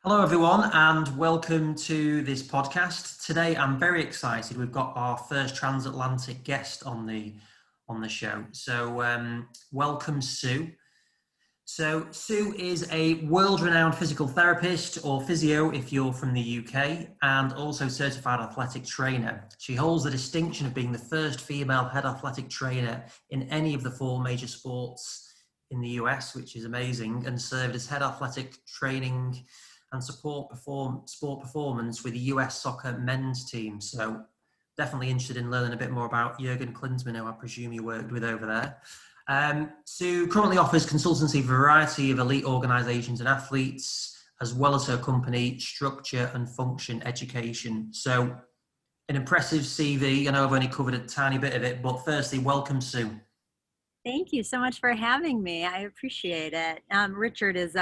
Hello, everyone, and welcome to this podcast. Today, I'm very excited. We've got our first transatlantic guest on the show. Welcome, Sue. So, Sue is a world-renowned physical therapist or physio if you're from the UK, and also certified athletic trainer. She holds the distinction of being the first female head athletic trainer in any of the four major sports in the US, which is amazing, and served as head athletic training and sport performance with the US soccer men's team. So definitely interested in learning a bit more about Jurgen Klinsmann, who I presume you worked with over there. Sue currently offers consultancy for a variety of elite organisations and athletes, as well as her company, Structure and Function Education. So an impressive CV. I know I've only covered a tiny bit of it, but firstly, welcome, Sue. Thank you so much for having me. I appreciate it. Richard is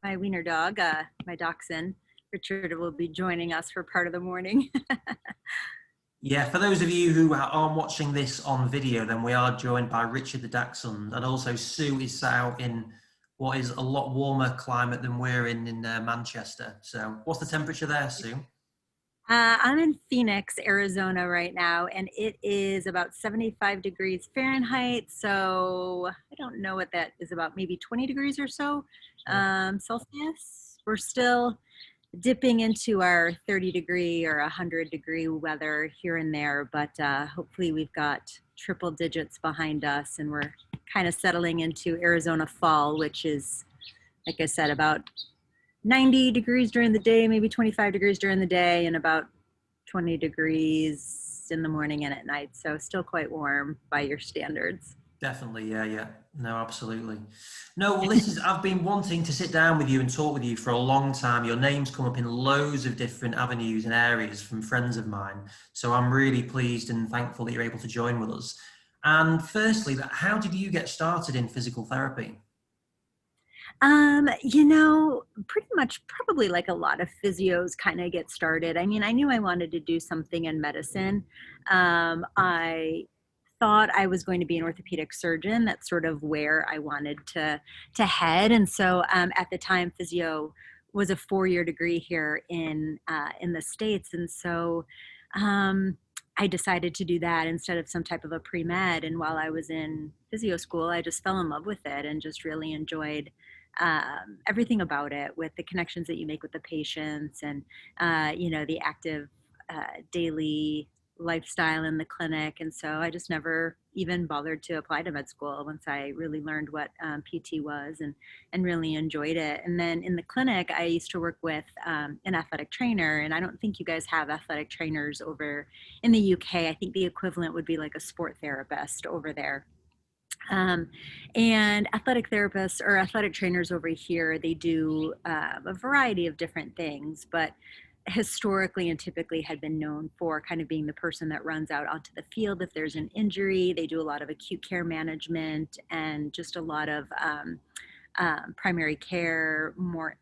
my wiener dog, my dachshund. Richard will be joining us for part of the morning. Yeah, for those of you who aren't watching this on video, then we are joined by Richard the Dachshund, and also Sue is sat out in what is a lot warmer climate than we're in Manchester. So what's the temperature there, Sue? I'm in Phoenix, Arizona right now, and it is about 75 degrees Fahrenheit. So I don't know what that is, about maybe 20 degrees or so Celsius. We're still dipping into our 30-degree or 100-degree weather here and there, but hopefully we've got triple digits behind us, and we're kind of settling into Arizona fall, which is, like I said, about 90 degrees during the day, maybe 25 degrees during the day, and about 20 degrees in the morning and at night. So still quite warm by your standards. Definitely, yeah. No, absolutely. No, well, I've been wanting to sit down with you and talk with you for a long time. Your name's come up in loads of different avenues and areas from friends of mine. So I'm really pleased and thankful that you're able to join with us. And firstly, how did you get started in physical therapy? Pretty much probably like a lot of physios kind of get started. I mean, I knew I wanted to do something in medicine. I thought I was going to be an orthopedic surgeon. That's sort of where I wanted to head. And so at the time, physio was a 4-year degree here in the States. And so I decided to do that instead of some type of a pre-med. And while I was in physio school, I just fell in love with it and just really enjoyed everything about it, with the connections that you make with the patients and, the active daily lifestyle in the clinic. And so I just never even bothered to apply to med school once I really learned what PT was and really enjoyed it. And then in the clinic, I used to work with an athletic trainer, and I don't think you guys have athletic trainers over in the UK. I think the equivalent would be like a sport therapist over there. And athletic therapists or athletic trainers over here, they do a variety of different things, but historically and typically had been known for kind of being the person that runs out onto the field if there's an injury. They do a lot of acute care management and just a lot of primary care,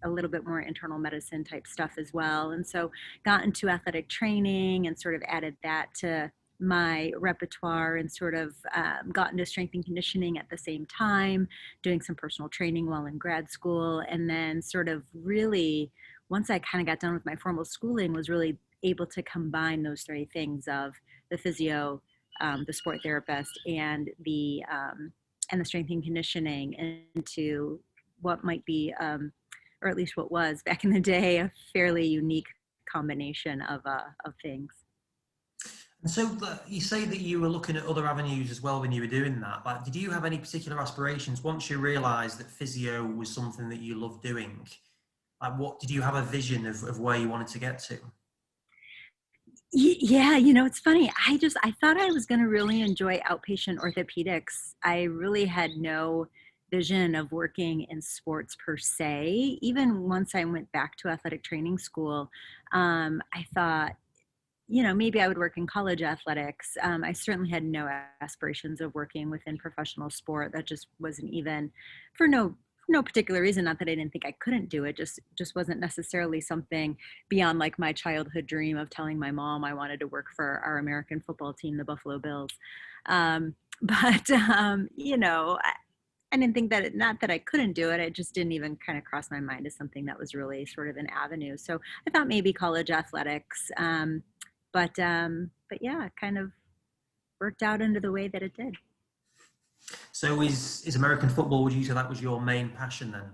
a little bit more internal medicine type stuff as well. And so got into athletic training and sort of added that to my repertoire, and sort of got into strength and conditioning at the same time, doing some personal training while in grad school. And then sort of really, once I kind of got done with my formal schooling, was really able to combine those three things of the physio, the sport therapist, and the strength and conditioning into what might be, or at least what was back in the day, a fairly unique combination of things. And so you say that you were looking at other avenues as well when you were doing that. Like, did you have any particular aspirations once you realised that physio was something that you loved doing? Like, what did you have a vision of where you wanted to get to? Yeah, it's funny. I thought I was going to really enjoy outpatient orthopedics. I really had no vision of working in sports per se. Even once I went back to athletic training school, I thought, maybe I would work in college athletics. I certainly had no aspirations of working within professional sport. That just wasn't even, for no particular reason. Not that I didn't think I couldn't do it. Just wasn't necessarily something beyond like my childhood dream of telling my mom I wanted to work for our American football team, the Buffalo Bills. But I didn't think that not that I couldn't do it. It just didn't even kind of cross my mind as something that was really sort of an avenue. So I thought maybe college athletics. But yeah, it kind of worked out into the way that it did. So is American football, would you say that was your main passion then?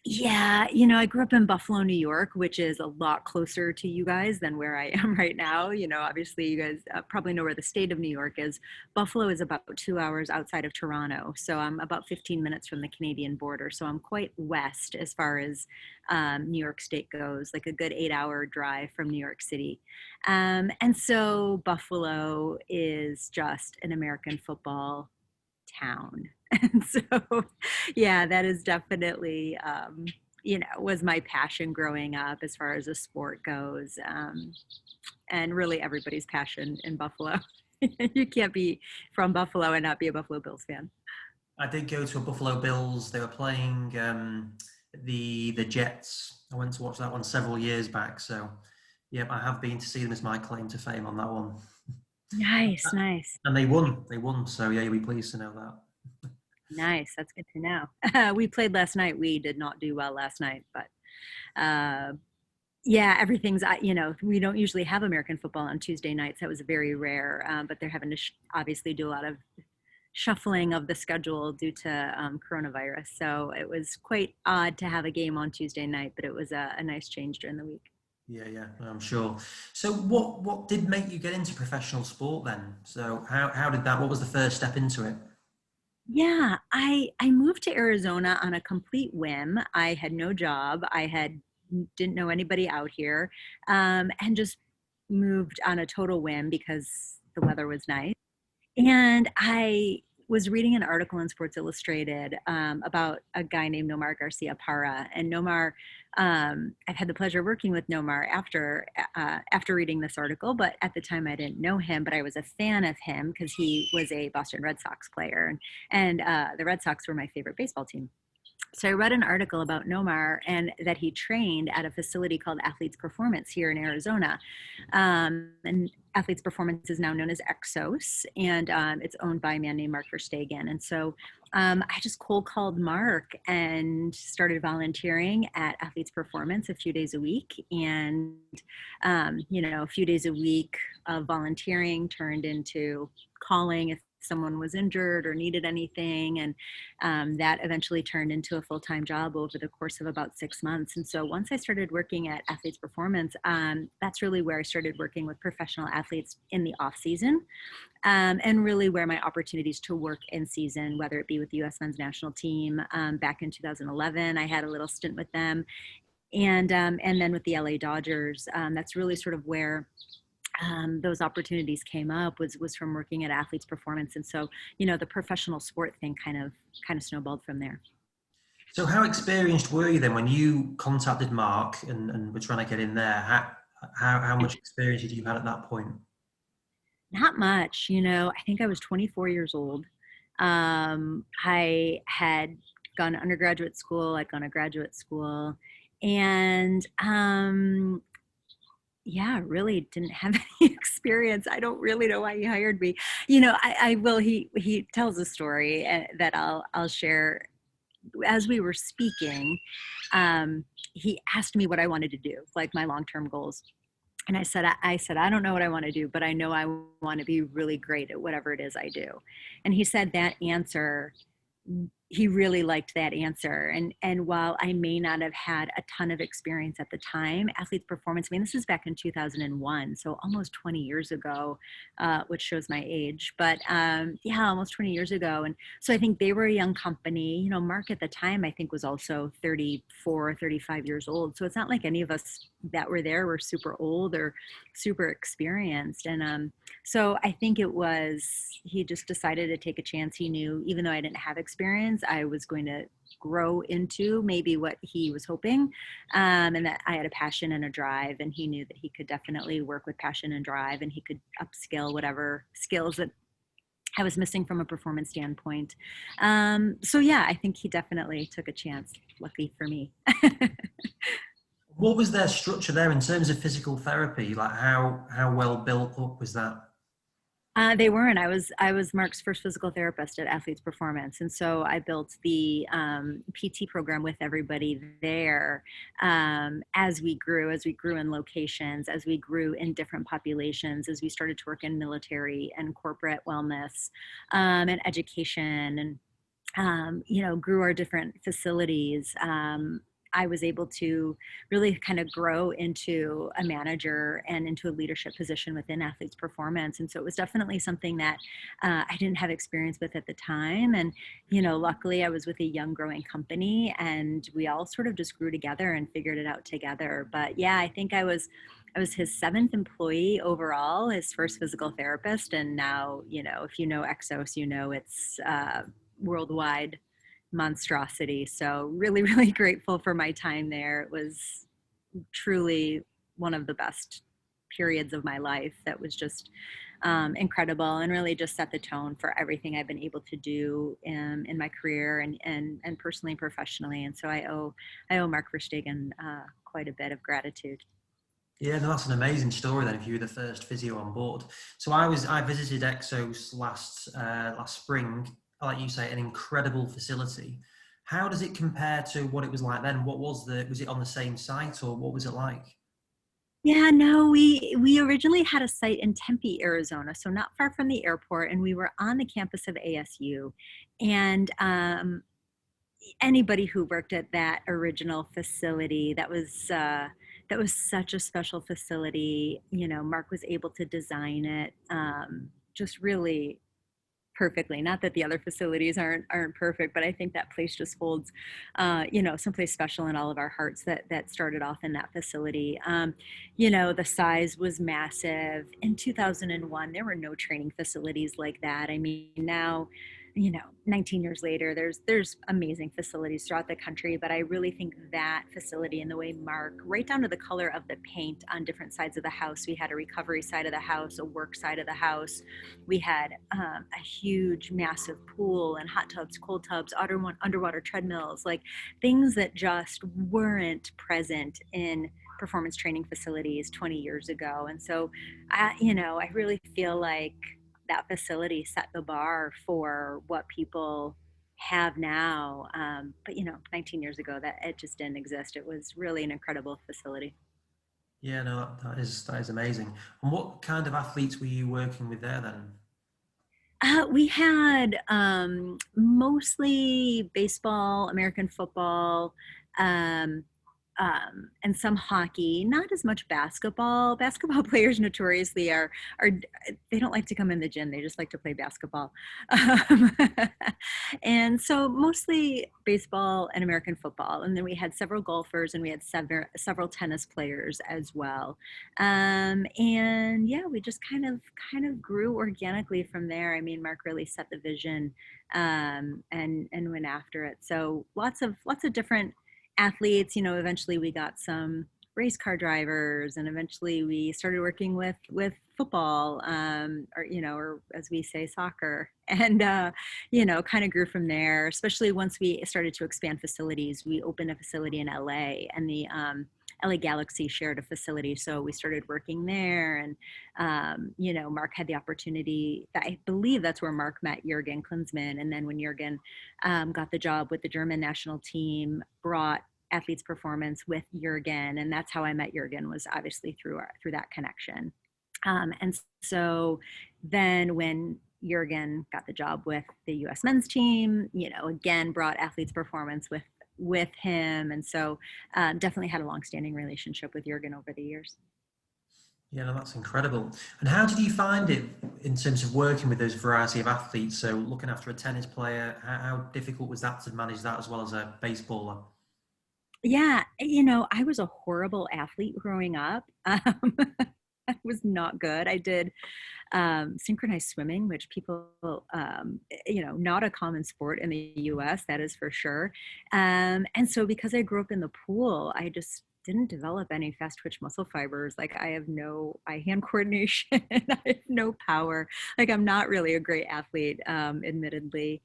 Yeah, I grew up in Buffalo, New York, which is a lot closer to you guys than where I am right now. Obviously, you guys probably know where the state of New York is. Buffalo is about 2 hours outside of Toronto. So I'm about 15 minutes from the Canadian border. So I'm quite west as far as New York State goes, like a good 8-hour drive from New York City. And so Buffalo is just an American football town. And so, yeah, that is definitely, was my passion growing up as far as a sport goes. And really everybody's passion in Buffalo. You can't be from Buffalo and not be a Buffalo Bills fan. I did go to a Buffalo Bills. They were playing the Jets. I went to watch that one several years back. So, yeah, I have been to see them as my claim to fame on that one. Nice, nice. And they won. They won. So, yeah, you'll be pleased to know that. Nice. That's good to know. We played last night. We did not do well last night, but yeah, everything's, we don't usually have American football on Tuesday nights. That was very rare, but they're having to obviously do a lot of shuffling of the schedule due to coronavirus. So it was quite odd to have a game on Tuesday night, but it was a nice change during the week. Yeah, I'm sure. So what did make you get into professional sport then? So how did that, what was the first step into it? Yeah, I moved to Arizona on a complete whim. I had no job. Didn't know anybody out here, and just moved on a total whim because the weather was nice. And I was reading an article in Sports Illustrated about a guy named Nomar Garcia Parra. And Nomar, I've had the pleasure of working with Nomar after reading this article, but at the time I didn't know him, but I was a fan of him because he was a Boston Red Sox player. And the Red Sox were my favorite baseball team. So I read an article about Nomar and that he trained at a facility called Athletes Performance here in Arizona. And Athletes Performance is now known as Exos, and it's owned by a man named Mark Verstegen. And so I just cold called Mark and started volunteering at Athletes Performance a few days a week. And, a few days a week of volunteering turned into calling if someone was injured or needed anything. And that eventually turned into a full-time job over the course of about 6 months. And so once I started working at Athletes Performance, that's really where I started working with professional athletes in the off season. And really where my opportunities to work in season, whether it be with the U.S. men's national team. Back in 2011, I had a little stint with them. And then with the LA Dodgers, that's really sort of where those opportunities came up was from working at Athletes Performance. And so, the professional sport thing kind of snowballed from there. So how experienced were you then when you contacted Mark and were trying to get in there? How much experience did you have at that point? Not much, I think I was 24 years old. I had gone to undergraduate school, I'd gone to graduate school, and yeah, really didn't have any experience. I don't really know why he hired me. I will. He tells a story that I'll share. As we were speaking, he asked me what I wanted to do, like my long-term goals. And I said, I don't know what I want to do, but I know I want to be really great at whatever it is I do. And he said that answer, he really liked that answer. And while I may not have had a ton of experience at the time, Athletes Performance, this is back in 2001, so almost 20 years ago, which shows my age, but yeah, almost 20 years ago. And so I think they were a young company. Mark at the time, I think was also 34, 35 years old. So it's not like any of us that were there were super old or super experienced. And so I think he just decided to take a chance. He knew, even though I didn't have experience, I was going to grow into maybe what he was hoping, and that I had a passion and a drive, and he knew that he could definitely work with passion and drive, and he could upskill whatever skills that I was missing from a performance standpoint. So yeah, I think he definitely took a chance, lucky for me. What was their structure there in terms of physical therapy? Like how well built up was that? They weren't. I was Mark's first physical therapist at Athletes Performance, and so I built the PT program with everybody there. As we grew in locations, as we grew in different populations, as we started to work in military and corporate wellness and education, and grew our different facilities. I was able to really kind of grow into a manager and into a leadership position within Athletes Performance. And so it was definitely something that I didn't have experience with at the time. And, luckily I was with a young growing company and we all sort of just grew together and figured it out together. But yeah, I think I was his seventh employee overall, his first physical therapist. And now, if you know Exos, it's worldwide monstrosity. So really, really grateful for my time there. It was truly one of the best periods of my life that was just incredible and really just set the tone for everything I've been able to do in my career and personally and professionally. And so I owe Mark Verstegen quite a bit of gratitude. Yeah, no, that's an amazing story then if you were the first physio on board. So I visited Exos last spring, like you say, an incredible facility. How does it compare to what it was like then? Was it on the same site or what was it like? Yeah, no, we originally had a site in Tempe, Arizona, so not far from the airport, and we were on the campus of ASU. And anybody who worked at that original facility, that was such a special facility. Mark was able to design it just really perfectly. Not that the other facilities aren't perfect, but I think that place just holds, someplace special in all of our hearts that started off in that facility. The size was massive. In 2001, there were no training facilities like that. I mean, now, 19 years later, there's amazing facilities throughout the country, but I really think that facility and the way Mark, right down to the color of the paint on different sides of the house, we had a recovery side of the house, a work side of the house. We had a huge, massive pool and hot tubs, cold tubs, underwater treadmills, like things that just weren't present in performance training facilities 20 years ago. And so, I really feel like that facility set the bar for what people have now. But 19 years ago, that it just didn't exist. It was really an incredible facility. Yeah, no, that is amazing. And what kind of athletes were you working with there then? We had mostly baseball, American football, um, and some hockey. Not as much basketball. Basketball players notoriously are they don't like to come in the gym. They just like to play basketball. Um, and so mostly baseball and American football. And then we had several golfers and we had several tennis players as well. And yeah, we just kind of grew organically from there. I mean, Mark really set the vision and went after it. So lots of different athletes. Eventually we got some race car drivers, and eventually we started working with football, or as we say, soccer, and kind of grew from there. Especially once we started to expand facilities, we opened a facility in LA, and the LA Galaxy shared a facility, so we started working there. And Mark had the opportunity. I believe that's where Mark met Jurgen Klinsmann, and then when Jurgen got the job with the German national team, brought Athletes Performance with Jurgen, and that's how I met Jurgen, was obviously through that connection. And so then when Jurgen got the job with the U.S. men's team, again brought Athletes Performance with him, and so definitely had a long-standing relationship with Jurgen over the years. Yeah, no, that's incredible. And how did you find it in terms of working with those variety of athletes? So looking after a tennis player, how difficult was that to manage that as well as a baseballer? Yeah, I was a horrible athlete growing up. I was not good. I did synchronized swimming, which people, not a common sport in the US, that is for sure. And so because I grew up in the pool, I just didn't develop any fast twitch muscle fibers. Like I have no eye hand coordination, I have no power. Like I'm not really a great athlete, admittedly.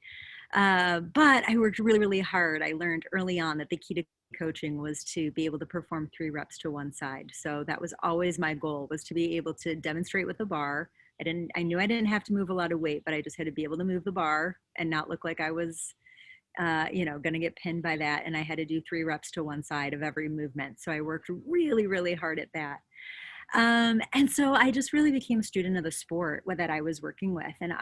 But I worked really, really hard. I learned early on that the key to coaching was to be able to perform 3 reps to one side. So that was always my goal, was to be able to demonstrate with the bar I knew I didn't have to move a lot of weight, but I just had to be able to move the bar and not look like I was, going to get pinned by that. And I had to do 3 reps to one side of every movement. So I worked really, really hard at that. And so I just really became a student of the sport that I was working with. And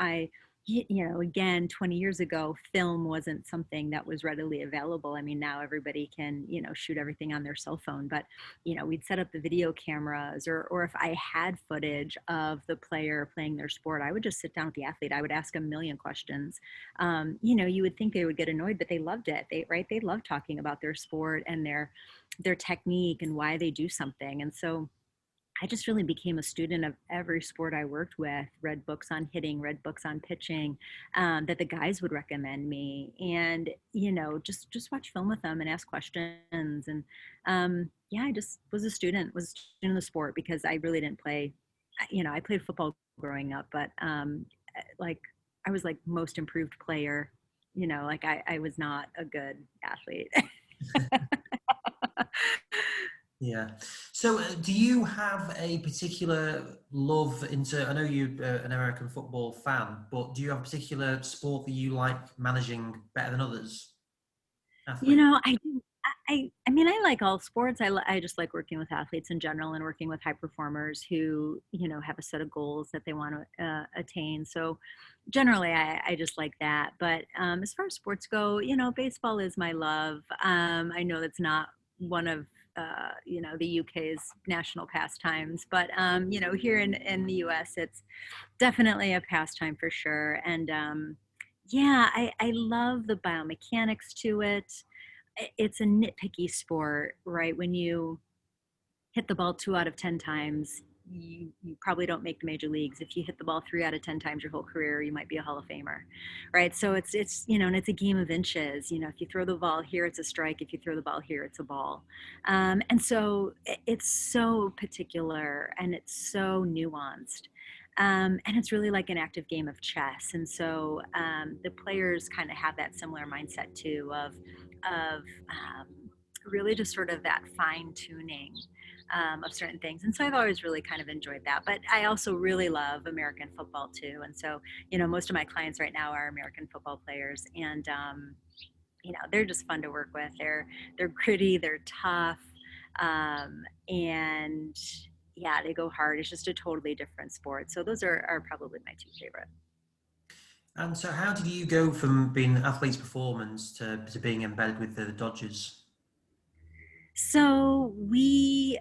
again, 20 years ago, film wasn't something that was readily available. I mean, now everybody can, shoot everything on their cell phone, but, we'd set up the video cameras, or if I had footage of the player playing their sport, I would just sit down with the athlete. I would ask a million questions. You would think they would get annoyed, but they loved it. They love talking about their sport and their technique and why they do something. And so I just really became a student of every sport I worked with, read books on hitting, read books on pitching, that the guys would recommend me, and, just watch film with them and ask questions. And I just was a student of the sport, because I really didn't play, I played football growing up, but like I was like most improved player, like I was not a good athlete. Yeah. So do you have a particular love into, I know you're an American football fan, but do you have a particular sport that you like managing better than others? Athlete. I do. I mean, I like all sports. I just like working with athletes in general and working with high performers who, have a set of goals that they want to attain. So generally, I just like that. But as far as sports go, baseball is my love. I know that's not one of, the UK's national pastimes, but, here in the US, it's definitely a pastime for sure. And I love the biomechanics to it. It's a nitpicky sport, right? When you hit the ball 2 out of 10 times, you probably don't make the major leagues. If you hit the ball 3 out of 10 times your whole career, you might be a Hall of Famer, right? So it's and it's a game of inches. If you throw the ball here, it's a strike. If you throw the ball here, it's a ball. And so it's so particular and it's so nuanced. And it's really like an active game of chess. And so the players kind of have that similar mindset too, of really just sort of that fine tuning of certain things. And so I've always really kind of enjoyed that. But I also really love American football too. And so, most of my clients right now are American football players, and they're just fun to work with. They're gritty, they're tough, and yeah, they go hard. It's just a totally different sport. So those are probably my 2 favorite. And so how did you go from being athlete's performance to being embedded with the Dodgers? So the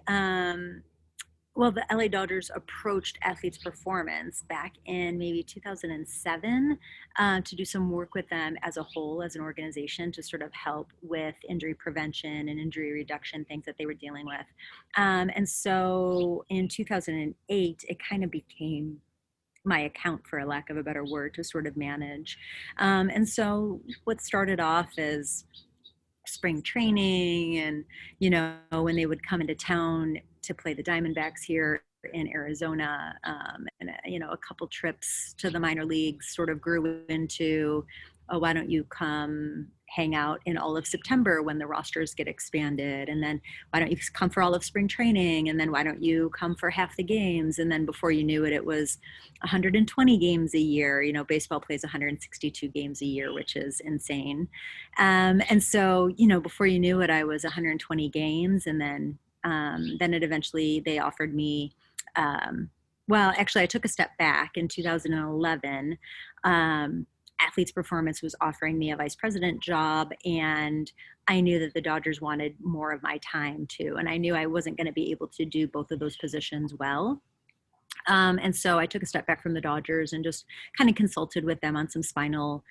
LA Dodgers approached Athletes Performance back in maybe 2007 to do some work with them as a whole, as an organization, to sort of help with injury prevention and injury reduction, things that they were dealing with. And so in 2008, it kind of became my account, for a lack of a better word, to sort of manage. And so what started off as spring training, and when they would come into town to play the Diamondbacks here in Arizona, and a couple trips to the minor leagues sort of grew into, oh, why don't you come hang out in all of September when the rosters get expanded, and then why don't you come for all of spring training, and then why don't you come for half the games, and then before you knew it, it was 120 games a year. Baseball plays 162 games a year, which is insane. And so before you knew it, I was 120 games, and then it eventually, they offered me, well, actually I took a step back in 2011. Athletes Performance was offering me a vice president job, and I knew that the Dodgers wanted more of my time too. And I knew I wasn't going to be able to do both of those positions well. And so I took a step back from the Dodgers and just kind of consulted with them on some spinal,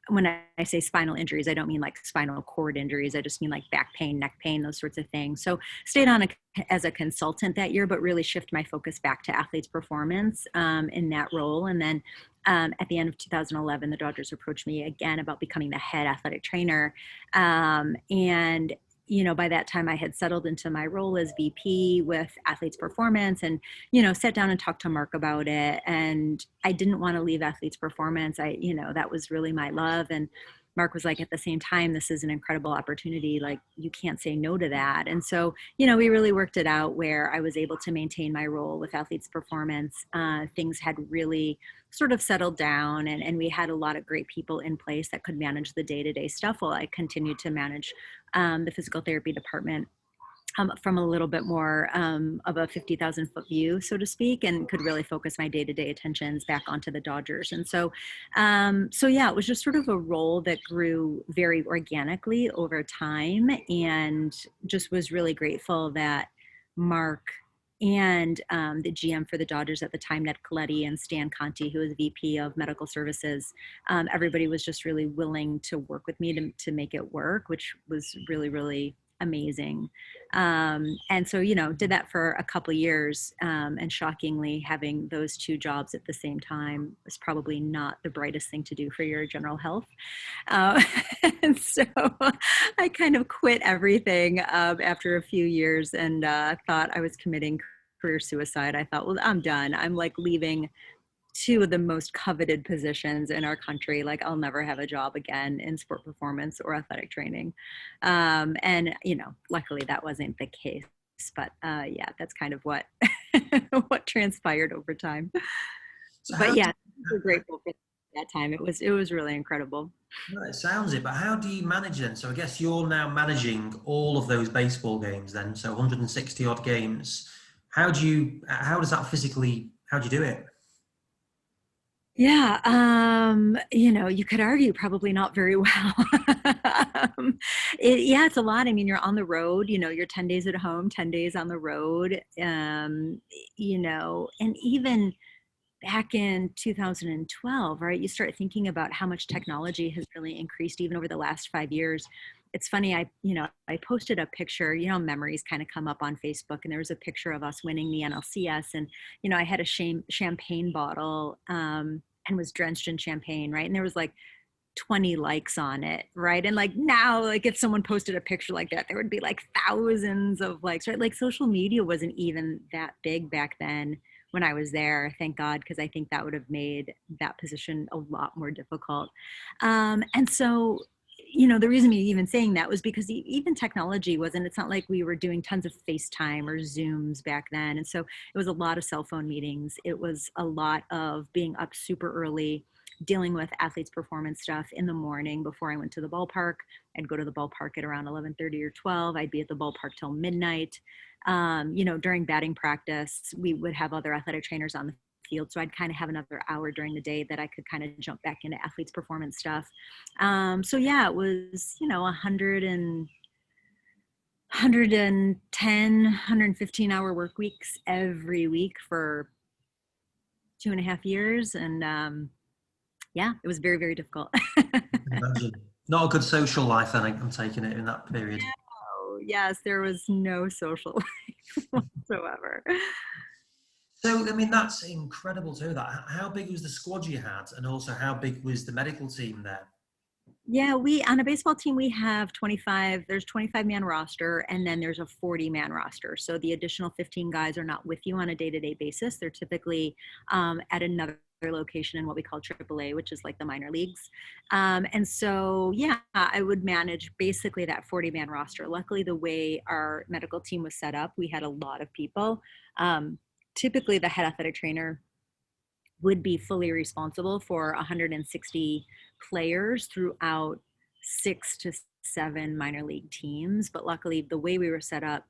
when I say spinal injuries, I don't mean like spinal cord injuries. I just mean like back pain, neck pain, those sorts of things. So stayed on as a consultant that year, but really shift my focus back to Athletes Performance in that role. And then at the end of 2011, the Dodgers approached me again about becoming the head athletic trainer. And by that time I had settled into my role as VP with Athletes Performance, and, sat down and talked to Mark about it. And I didn't want to leave Athletes Performance. That was really my love. And Mark was like, at the same time, this is an incredible opportunity. Like, you can't say no to that. And so, we really worked it out where I was able to maintain my role with Athletes Performance. Things had really sort of settled down, and we had a lot of great people in place that could manage the day-to-day stuff while I continued to manage the physical therapy department from a little bit more of a 50,000 foot view, so to speak, and could really focus my day-to-day attentions back onto the Dodgers. And so, yeah, it was just sort of a role that grew very organically over time, and just was really grateful that Mark and the GM for the Dodgers at the time, Ned Coletti, and Stan Conti, who was VP of Medical Services, everybody was just really willing to work with me to make it work, which was really, really amazing. And so, did that for a couple years. And shockingly, having those two jobs at the same time was probably not the brightest thing to do for your general health. And so I kind of quit everything after a few years, and thought I was committing career suicide. I thought, well, I'm done. I'm like leaving two of the most coveted positions in our country. Like, I'll never have a job again in sport performance or athletic training. And, luckily that wasn't the case, but yeah, that's kind of what, what transpired over time. So But yeah, we're grateful for that time. It was really incredible. well, it sounds it, but how do you manage then? So I guess you're now managing all of those baseball games then, so 160 odd games. How does that physically, how do you do it? Yeah, you could argue probably not very well. Yeah, it's a lot. I mean, you're on the road, you're 10 days at home, 10 days on the road, and even back in 2012, right, you start thinking about how much technology has really increased even over the last 5 years. It's funny, I posted a picture, memories kind of come up on Facebook, and there was a picture of us winning the NLCS, and, I had a champagne bottle, and was drenched in champagne, right? And there was like 20 likes on it, right? And like now, like if someone posted a picture like that, there would be like thousands of likes, right? Like social media wasn't even that big back then when I was there, thank God, because I think that would have made that position a lot more difficult. And so, the reason me even saying that was because even technology wasn't, it's not like we were doing tons of FaceTime or Zooms back then. And so it was a lot of cell phone meetings. It was a lot of being up super early, dealing with athletes performance stuff in the morning before I went to the ballpark. I'd go to the ballpark at around 11:30 or 12. I'd be at the ballpark till midnight. During batting practice, we would have other athletic trainers on the field. So I'd kind of have another hour during the day that I could kind of jump back into athletes performance stuff. So yeah, it was, 110, 115 hour work weeks every week for 2.5 years. And yeah, it was very, very difficult. Imagine. Not a good social life then, I'm taking it, in that period. Oh, yes, there was no social life whatsoever. So, I mean, that's incredible too. That how big was the squad you had, and also how big was the medical team there? Yeah, we on a baseball team we have 25. There's 25-man roster, and then there's a 40-man roster. So the additional 15 guys are not with you on a day-to-day basis. They're typically at another location in what we call AAA, which is like the minor leagues. And so, yeah, I would manage basically that 40-man roster. Luckily, the way our medical team was set up, we had a lot of people. Typically, the head athletic trainer would be fully responsible for 160 players throughout 6 to 7 minor league teams. But luckily, the way we were set up,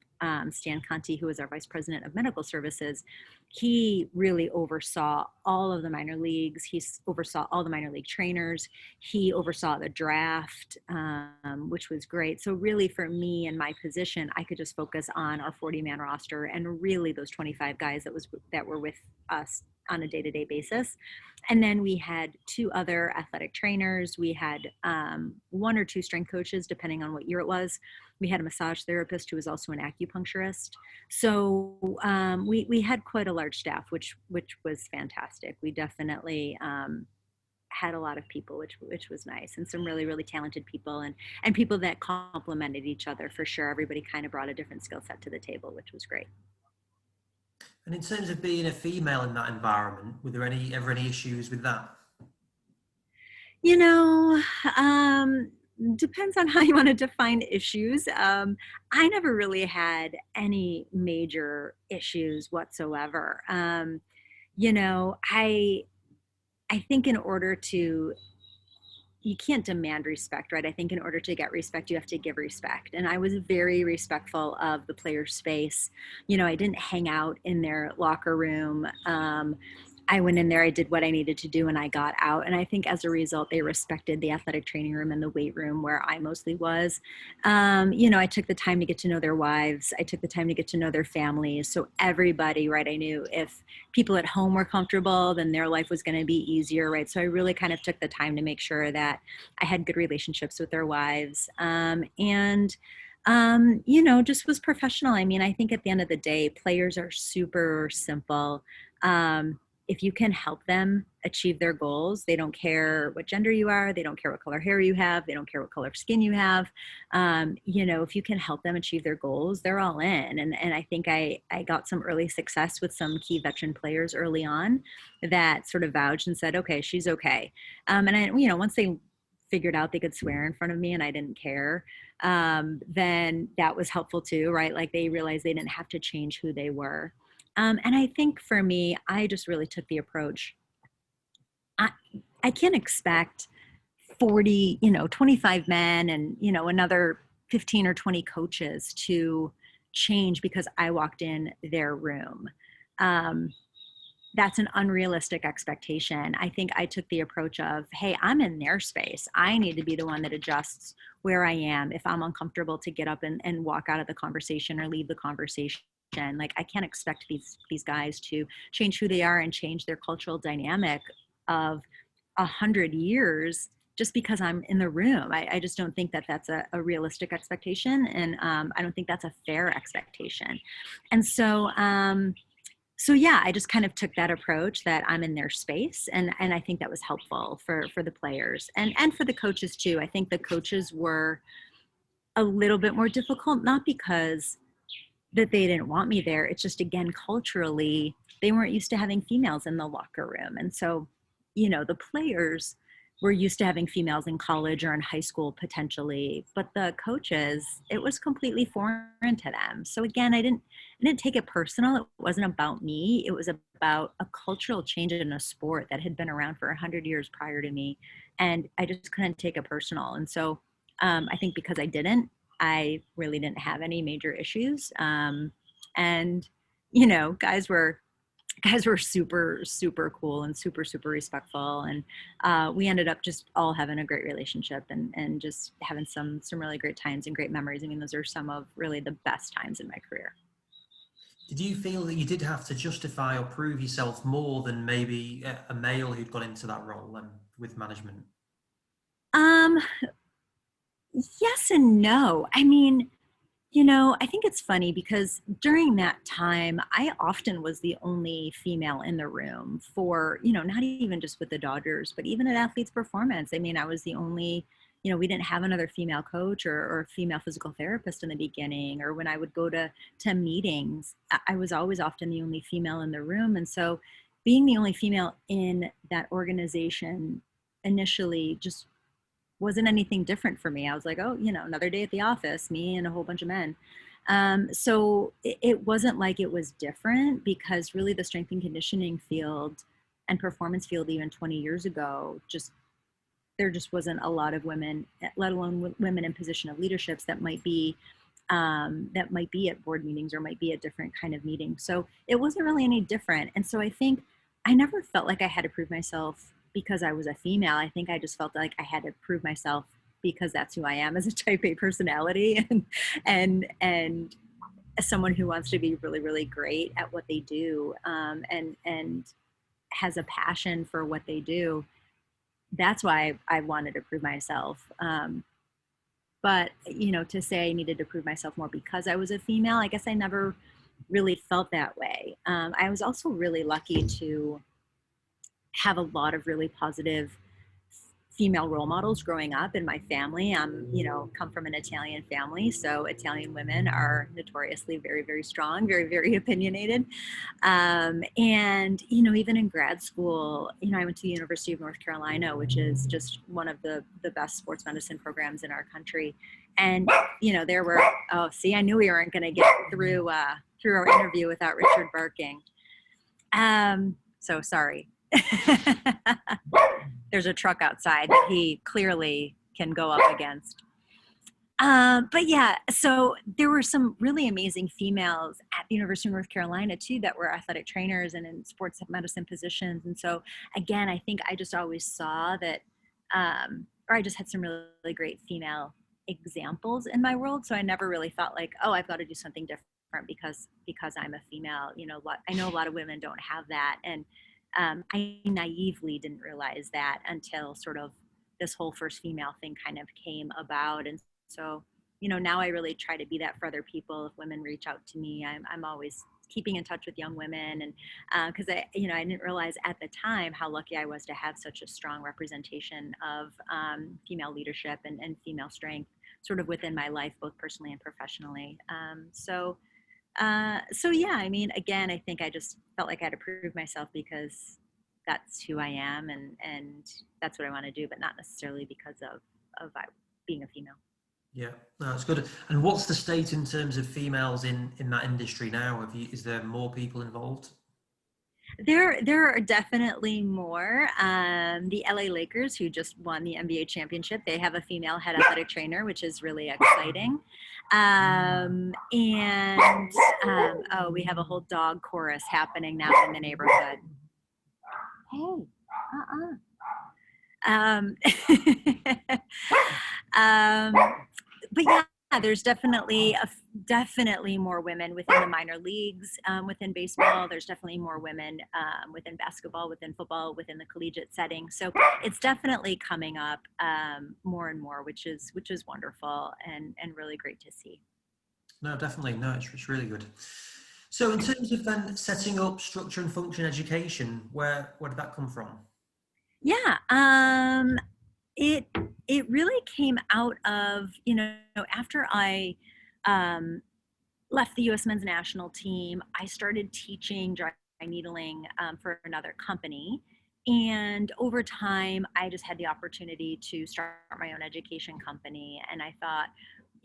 Stan Conti, who was our vice president of medical services, he really oversaw all of the minor leagues. He oversaw all the minor league trainers. He oversaw the draft, which was great. So really for me and my position, I could just focus on our 40-man roster and really those 25 guys that were with us on a day-to-day basis. And then we had 2 other athletic trainers. We had 1 or 2 strength coaches, depending on what year it was. We had a massage therapist who was also an acupuncturist. So we had quite a large staff, which was fantastic. We definitely had a lot of people, which was nice, and some really, really talented people, and people that complemented each other for sure. Everybody kind of brought a different skill set to the table, which was great. And in terms of being a female in that environment, were there ever any issues with that? You know, depends on how you want to define issues. I never really had any major issues whatsoever. You know, I think in order to you can't demand respect, right? I think in order to get respect, you have to give respect. And I was very respectful of the player space. You know, I didn't hang out in their locker room. I went in there, I did what I needed to do, and I got out. And I think as a result, they respected the athletic training room and the weight room where I mostly was. You know, I took the time to get to know their wives. I took the time to get to know their families. So everybody, right, I knew if people at home were comfortable, then their life was going to be easier, right? So I really kind of took the time to make sure that I had good relationships with their wives. You know, just was professional. I mean, I think at the end of the day, players are super simple. If you can help them achieve their goals, they don't care what gender you are, they don't care what color hair you have, they don't care what color skin you have. You know, if you can help them achieve their goals, they're all in. And I think I got some early success with some key veteran players early on that sort of vouched and said, okay, she's okay. And I, you know, once they figured out they could swear in front of me and I didn't care, then that was helpful too, right? Like they realized they didn't have to change who they were. And I think for me, I just really took the approach. I, I can't expect 40, you know, 25 men and, you know, another 15 or 20 coaches to change because I walked in their room. Um, that's an unrealistic expectation. I think I took the approach of, hey, I'm in their space. I need to be the one that adjusts where I am. If I'm uncomfortable to get up and walk out of the conversation or leave the conversation. Like I can't expect these guys to change who they are and change their cultural dynamic of 100 years just because I'm in the room. I just don't think that that's a realistic expectation, and I don't think that's a fair expectation. And so yeah, I just kind of took that approach that I'm in their space, and I think that was helpful for the players and for the coaches too. I think the coaches were a little bit more difficult, not because that they didn't want me there. It's just, again, culturally, they weren't used to having females in the locker room. And so, you know, the players were used to having females in college or in high school potentially, but the coaches, it was completely foreign to them. So again, I didn't take it personal. It wasn't about me. It was about a cultural change in a sport that had been around for 100 years prior to me. And I just couldn't take it personal. And so I think because I really didn't have any major issues. And you know, guys were super super cool and super super respectful, and we ended up just all having a great relationship and just having some really great times and great memories. I mean, those are some of really the best times in my career. Did you feel that you did have to justify or prove yourself more than maybe a male who'd got into that role with management? Um, yes and no. I mean, you know, I think it's funny because during that time, I often was the only female in the room for, you know, not even just with the Dodgers, but even at Athletes Performance. I mean, I was the only, you know, we didn't have another female coach or female physical therapist in the beginning, or when I would go to meetings, I was always often the only female in the room. And so being the only female in that organization initially just wasn't anything different for me. I was like, oh, you know, another day at the office, me and a whole bunch of men. So it wasn't like it was different, because really the strength and conditioning field and performance field even 20 years ago, just there just wasn't a lot of women, let alone women in position of leaderships that might be at board meetings or might be at different kind of meetings. So it wasn't really any different. And so I think I never felt like I had to prove myself because I was a female. I think I just felt like I had to prove myself because that's who I am as a type A personality, and as someone who wants to be really, really great at what they do, and has a passion for what they do. That's why I wanted to prove myself. But, you know, to say I needed to prove myself more because I was a female, I guess I never really felt that way. I was also really lucky to have a lot of really positive female role models growing up in my family. I'm, come from an Italian family, so Italian women are notoriously very, very strong, very, very opinionated. And, even in grad school, I went to the University of North Carolina, which is just one of the best sports medicine programs in our country. And, there were, oh, see, I knew we weren't going to get through our interview without Richard barking. So sorry. There's a truck outside that he clearly can go up against. But yeah, so there were some really amazing females at the University of North Carolina too that were athletic trainers and in sports medicine positions. And so again, I think I just always saw that, or I just had some really, really great female examples in my world. So I never really felt like, oh, I've got to do something different because I'm a female. I know a lot of women don't have that. And I naively didn't realize that until sort of this whole first female thing kind of came about. And so, now I really try to be that for other people. If women reach out to me, I'm always keeping in touch with young women. And because I didn't realize at the time how lucky I was to have such a strong representation of female leadership and female strength sort of within my life, both personally and professionally. So yeah, I mean, again, I think I just felt like I had to prove myself because that's who I am and that's what I want to do, but not necessarily because of being a female. Yeah, no, that's good. And what's the state in terms of females in that industry now? Is there more people involved? There are definitely more. The LA Lakers, who just won the NBA championship, they have a female head athletic trainer, which is really exciting. Oh, we have a whole dog chorus happening now in the neighborhood. Hey, but yeah, there's definitely more women within the minor leagues, within baseball. There's definitely more women within basketball, within football, within the collegiate setting. So it's definitely coming up more and more, which is wonderful and really great to see. No, definitely. No, it's really good. So in terms of then setting up structure and function education, where did that come from? Yeah, it really came out of, after I left the U.S. men's national team, I started teaching dry needling for another company. And over time, I just had the opportunity to start my own education company. And I thought,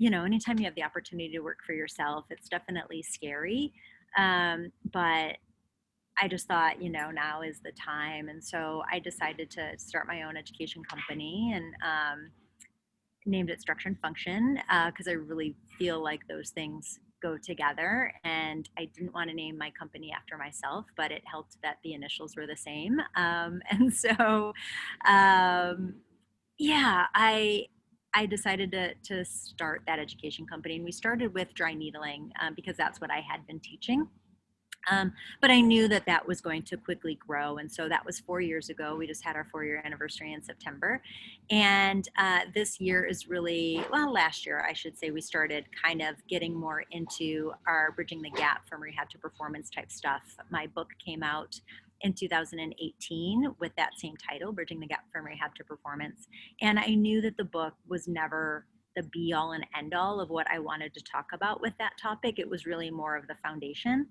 anytime you have the opportunity to work for yourself, it's definitely scary. But I just thought, now is the time. And so I decided to start my own education company and named it Structure and Function because I really feel like those things go together. And I didn't want to name my company after myself, but it helped that the initials were the same. And so, yeah, I decided to start that education company. And we started with dry needling because that's what I had been teaching. But I knew that was going to quickly grow. And so that was 4 years ago. We just had our 4-year anniversary in September. And this year is really, well, last year, I should say, we started kind of getting more into our bridging the gap from rehab to performance type stuff. My book came out in 2018 with that same title, Bridging the Gap from Rehab to Performance. And I knew that the book was never the be all and end all of what I wanted to talk about with that topic. It was really more of the foundation.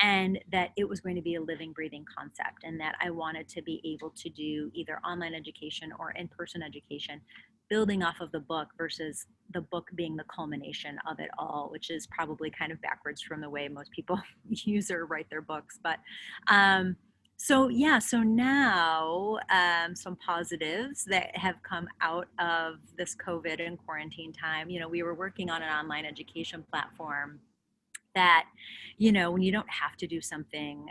And that it was going to be a living, breathing concept, and that I wanted to be able to do either online education or in-person education, building off of the book versus the book being the culmination of it all, which is probably kind of backwards from the way most people use or write their books. But so now some positives that have come out of this COVID and quarantine time. We were working on an online education platform that, when you don't have to do something,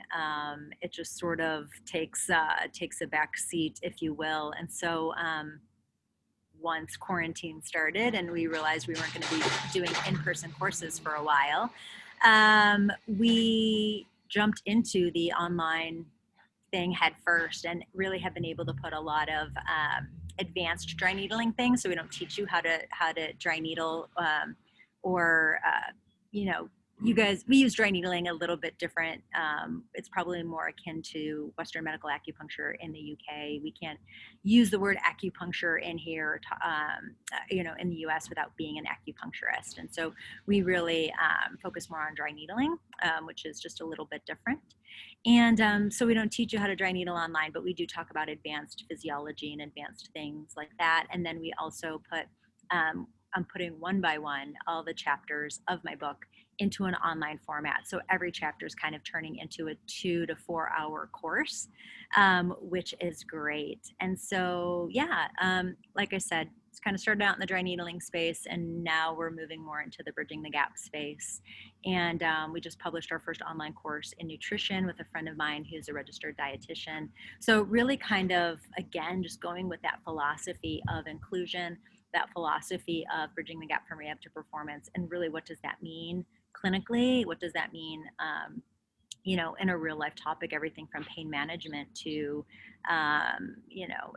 it just sort of takes a back seat, if you will. And so once quarantine started and we realized we weren't going to be doing in-person courses for a while, we jumped into the online thing head first and really have been able to put a lot of advanced dry needling things. So we don't teach you how to dry needle or we use dry needling a little bit different. It's probably more akin to Western medical acupuncture in the UK. We can't use the word acupuncture in here, in the US without being an acupuncturist. And so we really focus more on dry needling, which is just a little bit different. And so we don't teach you how to dry needle online, but we do talk about advanced physiology and advanced things like that. And then we also I'm putting one by one all the chapters of my book into an online format. So every chapter is kind of turning into a 2 to 4 hour course, which is great. And so, like I said, it's kind of started out in the dry needling space, and now we're moving more into the bridging the gap space. And we just published our first online course in nutrition with a friend of mine who's a registered dietitian. So really kind of, again, just going with that philosophy of inclusion, that philosophy of bridging the gap from rehab to performance, and really what does that mean clinically? What does that mean, in a real life topic, everything from pain management to,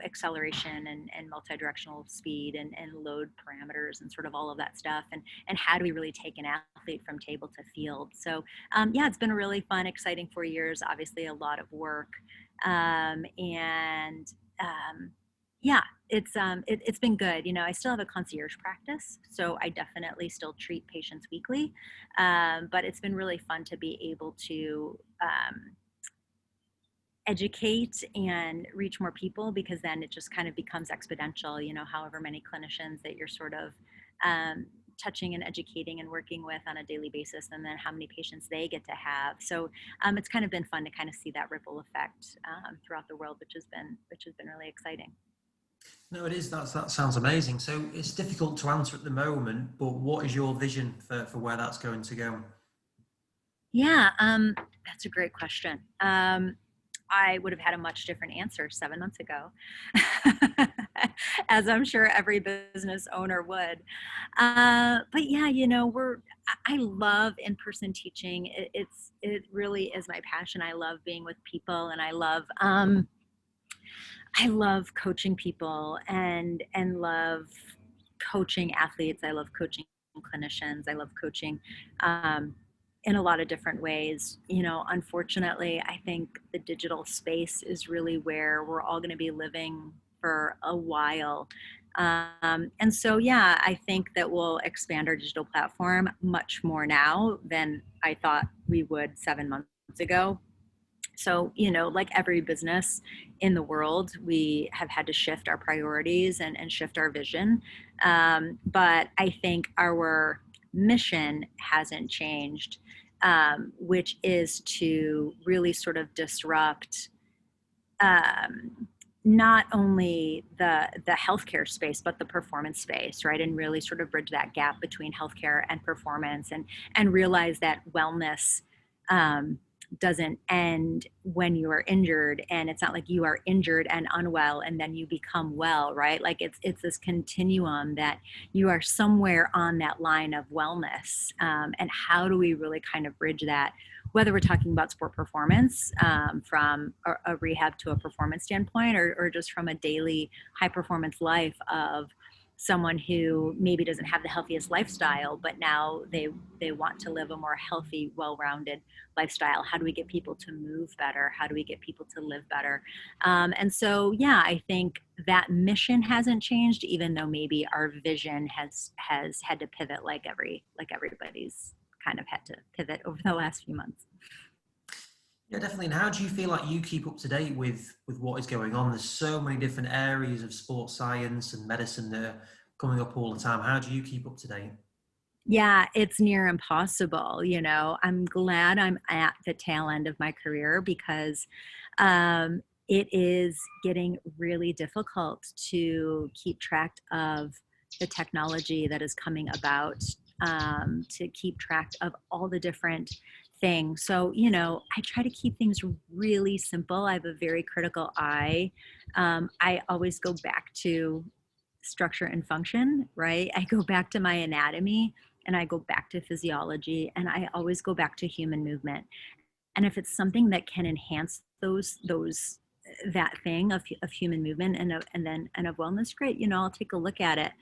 acceleration and multi-directional speed and load parameters and sort of all of that stuff. And how do we really take an athlete from table to field? So, it's been a really fun, exciting 4 years, obviously a lot of work. It's been good. I still have a concierge practice, so I definitely still treat patients weekly. But it's been really fun to be able to educate and reach more people, because then it just kind of becomes exponential, however many clinicians that you're sort of touching and educating and working with on a daily basis, and then how many patients they get to have. So it's kind of been fun to kind of see that ripple effect throughout the world, which has been really exciting. No, it is. That sounds amazing. So it's difficult to answer at the moment, but what is your vision for where that's going to go? Yeah, that's a great question. I would have had a much different answer 7 months ago, as I'm sure every business owner would. But yeah, I love in-person teaching. It really is my passion. I love being with people, and I love coaching people and love coaching athletes. I love coaching clinicians. I love coaching in a lot of different ways. Unfortunately, I think the digital space is really where we're all going to be living for a while. And so, I think that we'll expand our digital platform much more now than I thought we would 7 months ago. So, like every business in the world, we have had to shift our priorities and shift our vision. But I think our mission hasn't changed, which is to really sort of disrupt not only the healthcare space, but the performance space, right? And really sort of bridge that gap between healthcare and performance, and realize that wellness doesn't end when you are injured, and it's not like you are injured and unwell and then you become well, right? Like it's this continuum that you are somewhere on that line of wellness, and how do we really kind of bridge that, whether we're talking about sport performance, from a rehab to a performance standpoint, or just from a daily high performance life of someone who maybe doesn't have the healthiest lifestyle, but now they want to live a more healthy, well-rounded lifestyle. How do we get people to move better? How do we get people to live better? And so, I think that mission hasn't changed, even though maybe our vision has had to pivot, like everybody's kind of had to pivot over the last few months. Yeah, definitely. And how do you feel like you keep up to date with what is going on? There's so many different areas of sports science and medicine that are coming up all the time. How do you keep up to date? Yeah, it's near impossible. I'm glad I'm at the tail end of my career, because it is getting really difficult to keep track of the technology that is coming about, to keep track of all the different things. So, I try to keep things really simple. I have a very critical eye. I always go back to structure and function, right? I go back to my anatomy, and I go back to physiology, and I always go back to human movement. And if it's something that can enhance that thing of human movement and of wellness, great, I'll take a look at it.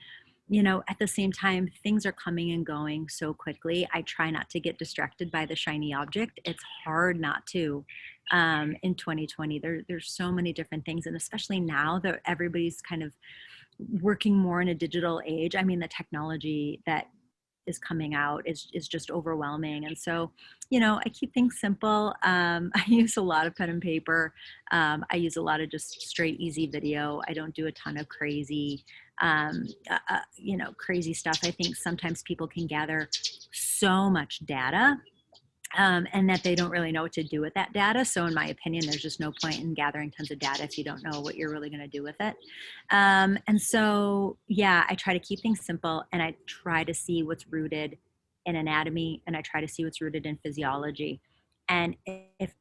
At the same time, things are coming and going so quickly. I try not to get distracted by the shiny object. It's hard not to. In 2020, there's so many different things, and especially now that everybody's kind of working more in a digital age. I mean, the technology that is coming out is just overwhelming. And so, I keep things simple. I use a lot of pen and paper. I use a lot of just straight, easy video. I don't do a ton of crazy, crazy stuff. I think sometimes people can gather so much data, and that they don't really know what to do with that data. So in my opinion, there's just no point in gathering tons of data if you don't know what you're really going to do with it. And so, yeah, I try to keep things simple, and I try to see what's rooted in anatomy, and I try to see what's rooted in physiology. And if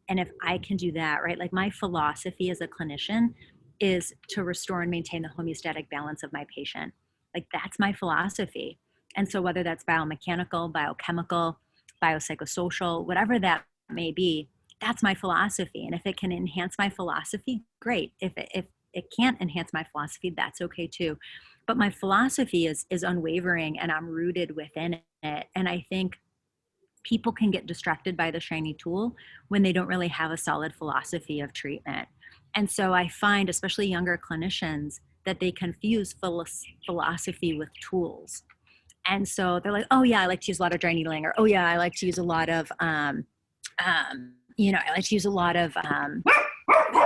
I can do that, right, like my philosophy as a clinician is to restore and maintain the homeostatic balance of my patient. Like that's my philosophy. And so whether that's biomechanical, biochemical, biopsychosocial, whatever that may be, that's my philosophy. And if it can enhance my philosophy, great. If it can't enhance my philosophy, that's okay too. But my philosophy is unwavering, and I'm rooted within it. And I think people can get distracted by the shiny tool when they don't really have a solid philosophy of treatment. And so I find, especially younger clinicians, that they confuse philosophy with tools. And so they're like, oh yeah, I like to use a lot of dry needling, or oh yeah, I like to use a lot of, I like to use a lot of,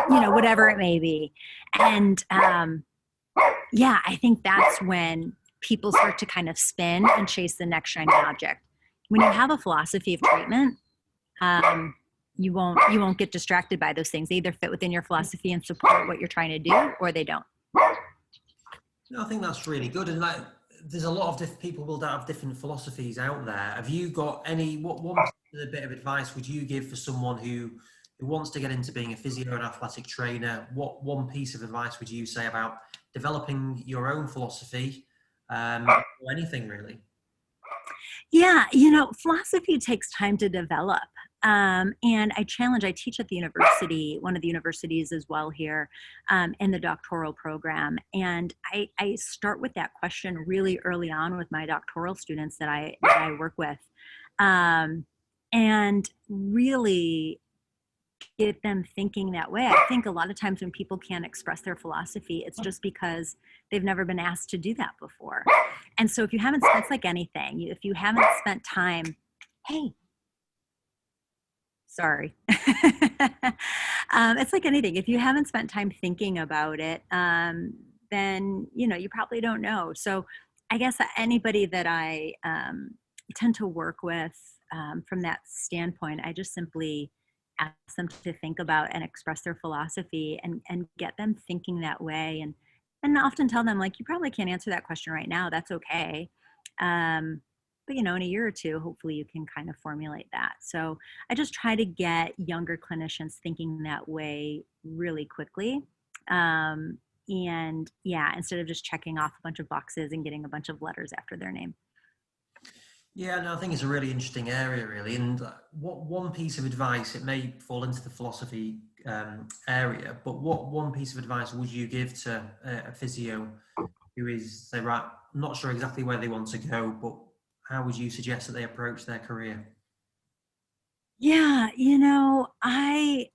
whatever it may be. And yeah, I think that's when people start to kind of spin and chase the next shiny object. When you have a philosophy of treatment, you won't get distracted by those things. They either fit within your philosophy and support what you're trying to do, or they don't. No, I think that's really good. And like, there's a lot of people will have different philosophies out there. Have you got what one bit of advice would you give for someone who wants to get into being a physio and athletic trainer? What one piece of advice would you say about developing your own philosophy, or anything really? Yeah, philosophy takes time to develop. And I teach at the university, one of the universities as well here, in the doctoral program. And I start with that question really early on with my doctoral students that I work with. And really get them thinking that way. I think a lot of times when people can't express their philosophy, it's just because they've never been asked to do that before. And so if you haven't, it's like anything. If you haven't spent time, hey, sorry. It's like anything. If you haven't spent time thinking about it, then, you probably don't know. So I guess anybody that I tend to work with from that standpoint, I just simply ask them to think about and express their philosophy and get them thinking that way. And often tell them, like, you probably can't answer that question right now. That's okay. But, in a year or two, hopefully you can kind of formulate that. So I just try to get younger clinicians thinking that way really quickly. And yeah, instead of just checking off a bunch of boxes and getting a bunch of letters after their name. Yeah, no, I think it's a really interesting area, really. And what one piece of advice, it may fall into the philosophy area, but what one piece of advice would you give to a physio who is, say, right, not sure exactly where they want to go, but how would you suggest that they approach their career? Yeah, I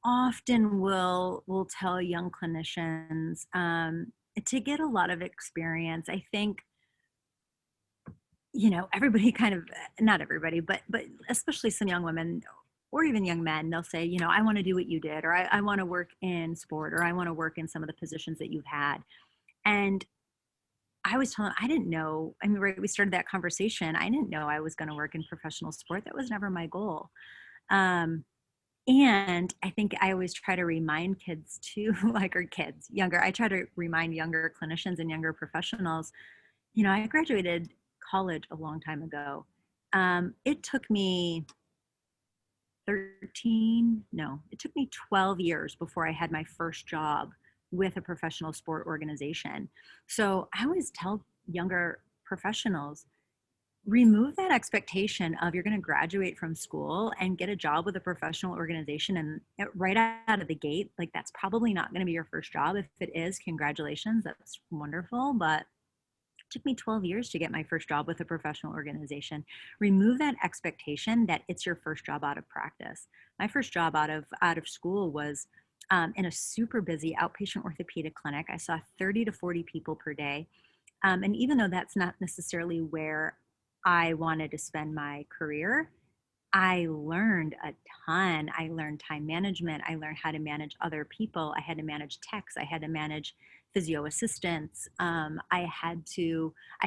often will tell young clinicians to get a lot of experience. I think everybody kind of, not everybody, but especially some young women or even young men, they'll say, I want to do what you did, or I want to work in sport, or I want to work in some of the positions that you've had. And I always tell them, I didn't know. I mean, right, we started that conversation. I didn't know I was going to work in professional sport. That was never my goal. And I think I always try to remind kids too, younger. I try to remind younger clinicians and younger professionals, I graduated college a long time ago. It took me it took me 12 years before I had my first job with a professional sport organization. So I always tell younger professionals, remove that expectation of you're going to graduate from school and get a job with a professional organization and right out of the gate, like that's probably not going to be your first job. If it is, congratulations, that's wonderful. But took me 12 years to get my first job with a professional organization. Remove that expectation that it's your first job out of practice. My first job out of school was in a super busy outpatient orthopedic clinic. I saw 30 to 40 people per day. And even though that's not necessarily where I wanted to spend my career, I learned a ton. I learned time management. I learned how to manage other people. I had to manage techs. I had to manage physio assistants. I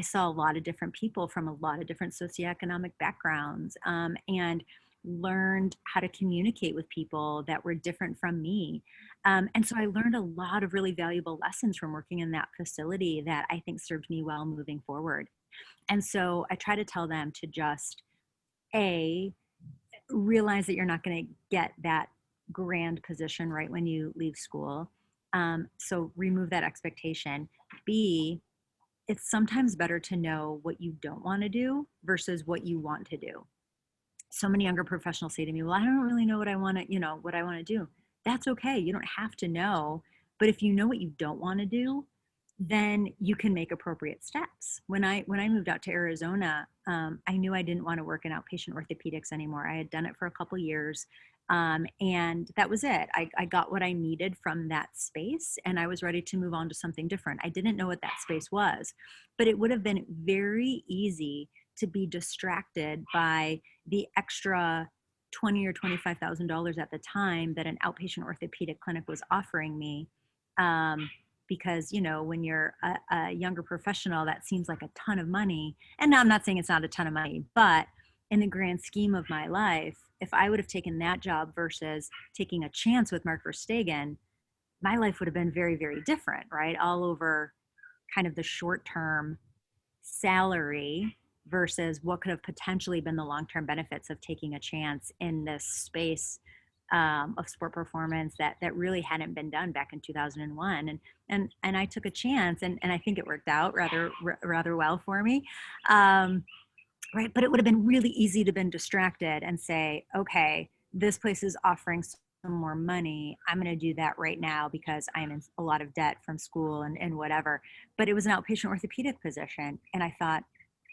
saw a lot of different people from a lot of different socioeconomic backgrounds, and learned how to communicate with people that were different from me. And so I learned a lot of really valuable lessons from working in that facility that I think served me well moving forward. And so I try to tell them to just, A, realize that you're not going to get that grand position right when you leave school. So remove that expectation. B, it's sometimes better to know what you don't want to do versus what you want to do. So many younger professionals say to me, well, I don't really know what I want to, what I want to do. That's okay. You don't have to know. But if you know what you don't want to do, then you can make appropriate steps. When I moved out to Arizona, I knew I didn't want to work in outpatient orthopedics anymore. I had done it for a couple years, and that was it. I got what I needed from that space, and I was ready to move on to something different. I didn't know what that space was, but it would have been very easy to be distracted by the extra $20,000 or $25,000 at the time that an outpatient orthopedic clinic was offering me. Because when you're a younger professional, that seems like a ton of money. And now I'm not saying it's not a ton of money, but in the grand scheme of my life, if I would have taken that job versus taking a chance with Mark Verstegen, my life would have been very, very different, right? All over kind of the short-term salary versus what could have potentially been the long-term benefits of taking a chance in this space of sport performance that really hadn't been done back in 2001. And I took a chance, and I think it worked out rather well for me. Right. But it would have been really easy to have been distracted and say, okay, this place is offering some more money. I'm going to do that right now because I'm in a lot of debt from school and whatever. But it was an outpatient orthopedic position. And I thought,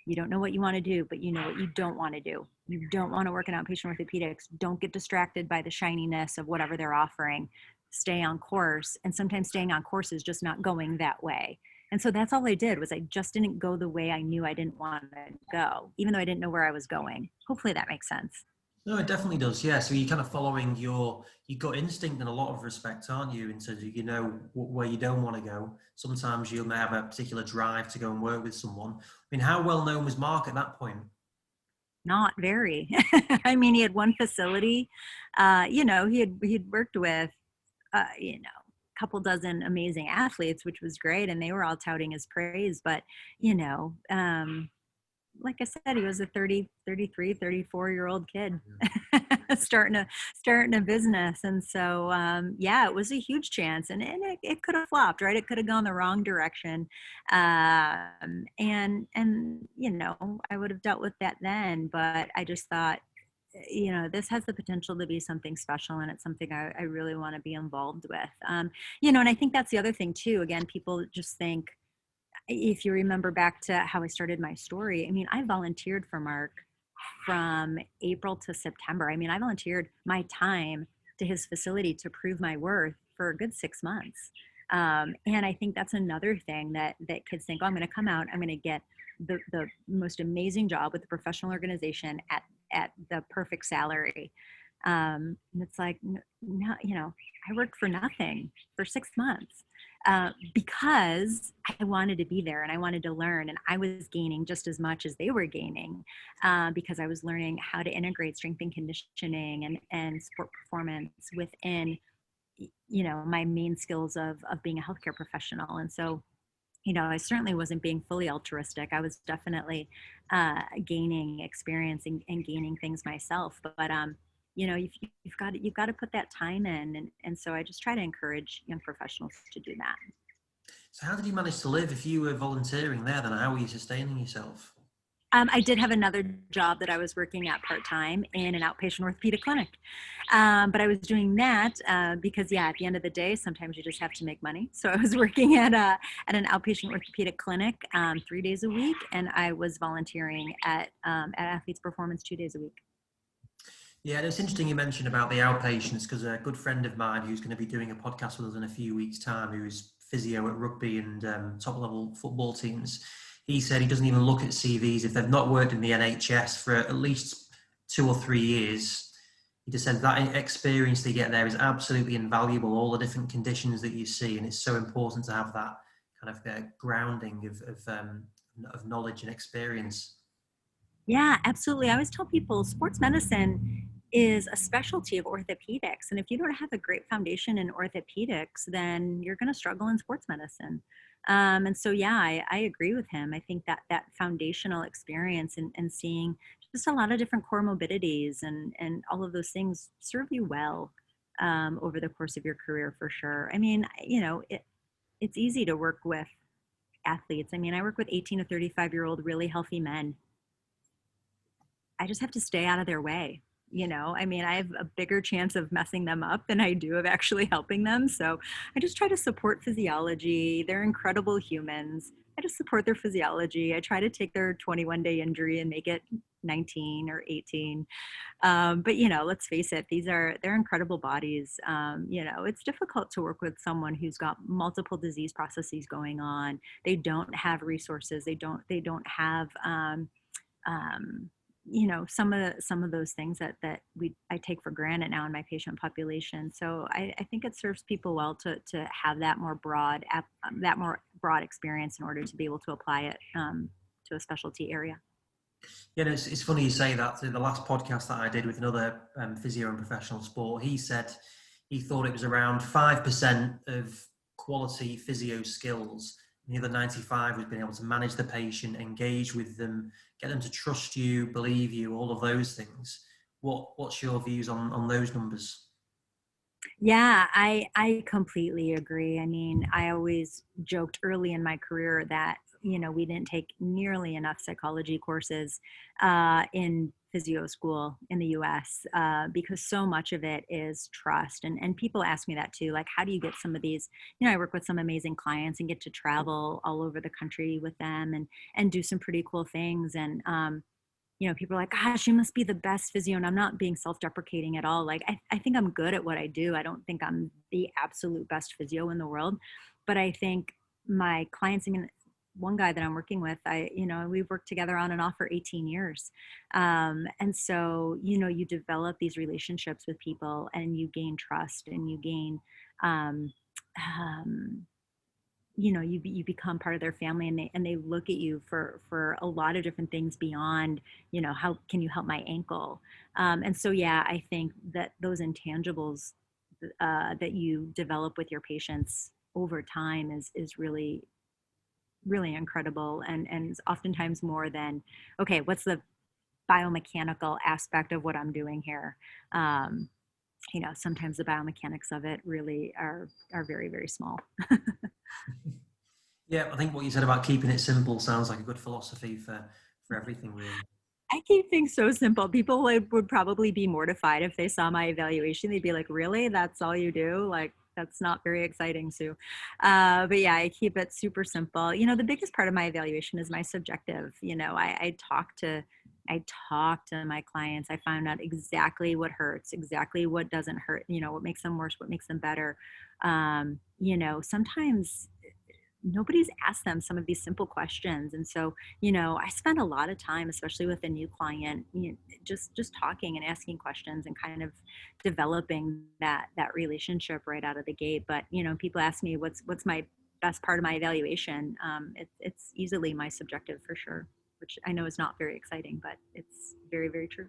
you don't know what you want to do, but you know what you don't want to do. You don't want to work in outpatient orthopedics. Don't get distracted by the shininess of whatever they're offering. Stay on course. And sometimes staying on course is just not going that way. And so that's all I did, was I just didn't go the way I knew I didn't want to go, even though I didn't know where I was going. Hopefully that makes sense. No, it definitely does. Yeah. So you're kind of following your gut instinct in a lot of respects, aren't you? In terms of, where you don't want to go. Sometimes you may have a particular drive to go and work with someone. I mean, how well known was Mark at that point? Not very. I mean, he had one facility. He'd worked with, a couple dozen amazing athletes, which was great, and they were all touting his praise. But like I said, he was a 30, 33, 34-year-old kid starting a business. And so, it was a huge chance, and it could have flopped, right? It could have gone the wrong direction. And I would have dealt with that then, but I just thought, this has the potential to be something special, and it's something I really want to be involved with. And I think that's the other thing too. Again, people just think, if you remember back to how I started my story, I mean, I volunteered for Mark from April to September. I mean, I volunteered my time to his facility to prove my worth for a good 6 months. And I think that's another thing that kids think, oh, I'm going to come out, I'm going to get the most amazing job with the professional organization at the perfect salary. And it's like, no, I worked for nothing for 6 months. Because I wanted to be there and I wanted to learn, and I was gaining just as much as they were gaining, because I was learning how to integrate strength and conditioning and sport performance within, my main skills of being a healthcare professional. And so, I certainly wasn't being fully altruistic. I was definitely gaining experience and gaining things myself. But you've got to put that time in, and so I just try to encourage young professionals to do that. So how did you manage to live if you were volunteering there? Then how were you sustaining yourself? I did have another job that I was working at part-time in an outpatient orthopedic clinic. But I was doing that because, yeah, at the end of the day, sometimes you just have to make money. So I was working at an outpatient orthopedic clinic 3 days a week, and I was volunteering at Athletes Performance 2 days a week. Yeah, and it's interesting you mentioned about the outpatients, because a good friend of mine who's going to be doing a podcast with us in a few weeks' time, who's physio at rugby and top level football teams, he said he doesn't even look at CVs if they've not worked in the NHS for at least 2 or 3 years. He just said that experience they get there is absolutely invaluable, all the different conditions that you see, and it's so important to have that kind of grounding of knowledge and experience. Yeah, absolutely. I always tell people sports medicine is a specialty of orthopedics. And if you don't have a great foundation in orthopedics, then you're going to struggle in sports medicine. And so, yeah, I agree with him. I think that that foundational experience and seeing just a lot of different comorbidities and all of those things serve you well over the course of your career for sure. I mean, it's easy to work with athletes. I mean, I work with 18 to 35-year-old really healthy men. I just have to stay out of their way. I mean, I have a bigger chance of messing them up than I do of actually helping them. So I just try to support physiology. They're incredible humans. I just support their physiology. I try to take their 21-day injury and make it 19 or 18. But let's face it, they're incredible bodies. It's difficult to work with someone who's got multiple disease processes going on. They don't have resources. They don't have some of those things that I take for granted now in my patient population. So I think it serves people well to have that more broad experience in order to be able to apply it to a specialty area. Yeah, and it's funny you say that. The last podcast that I did with another physio and professional sport, he said he thought it was around 5% of quality physio skills. And the other 95 was being able to manage the patient, engage with them, get them to trust you, believe you, all of those things. What's your views on those numbers? Yeah, I completely agree. I mean, I always joked early in my career that, we didn't take nearly enough psychology courses in physio school in the US because so much of it is trust. And people ask me that too, like, how do you get some of these, I work with some amazing clients and get to travel all over the country with them and do some pretty cool things. And, people are like, gosh, you must be the best physio. And I'm not being self-deprecating at all. Like, I think I'm good at what I do. I don't think I'm the absolute best physio in the world, but I think my clients, I mean, one guy that I'm working with, we've worked together on and off for 18 years. And so, you develop these relationships with people and you gain trust and you gain, um, um, you become part of their family and they look at you for a lot of different things beyond, how can you help my ankle? And so, yeah, I think that those intangibles that you develop with your patients over time is really, really incredible and oftentimes more than, okay, what's the biomechanical aspect of what I'm doing here? Sometimes the biomechanics of it really are very, very small. Yeah, I think what you said about keeping it simple sounds like a good philosophy for everything, really. I keep things so simple. People would probably be mortified if they saw my evaluation. They'd be like, really? That's all you do? Like, that's not very exciting, Sue. But yeah, I keep it super simple. The biggest part of my evaluation is my subjective. I talk to my clients. I find out exactly what hurts, exactly what doesn't hurt, what makes them worse, what makes them better. Sometimes nobody's asked them some of these simple questions. And so, I spend a lot of time, especially with a new client, just talking and asking questions and kind of developing that relationship right out of the gate. But, people ask me what's my best part of my evaluation. It's easily my subjective for sure, which I know is not very exciting, but it's very, very true.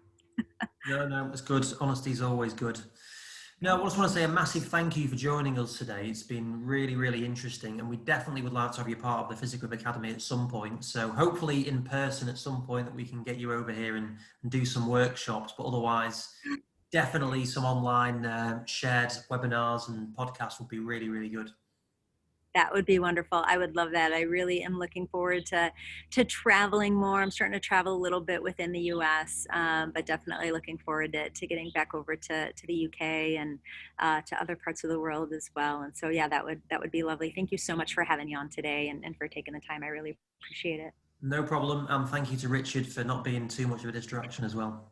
No, it's good. Honesty is always good. No, I just want to say a massive thank you for joining us today. It's been really, really interesting, and we definitely would like to have you part of the Physical Academy at some point. So hopefully in person at some point that we can get you over here and do some workshops, but otherwise definitely some online shared webinars and podcasts would be really, really good. That would be wonderful. I would love that. I really am looking forward to traveling more. I'm starting to travel a little bit within the U.S., but definitely looking forward to getting back over to the UK and to other parts of the world as well. And so, yeah, that would be lovely. Thank you so much for having me on today and for taking the time. I really appreciate it. No problem. And thank you to Richard for not being too much of a distraction as well.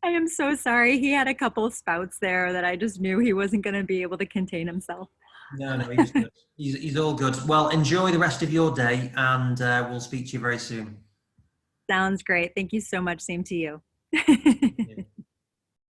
I am so sorry. He had a couple spouts there that I just knew he wasn't going to be able to contain himself. No, no, he's good. He's all good. Well, enjoy the rest of your day, and we'll speak to you very soon. Sounds great. Thank you so much. Same to you.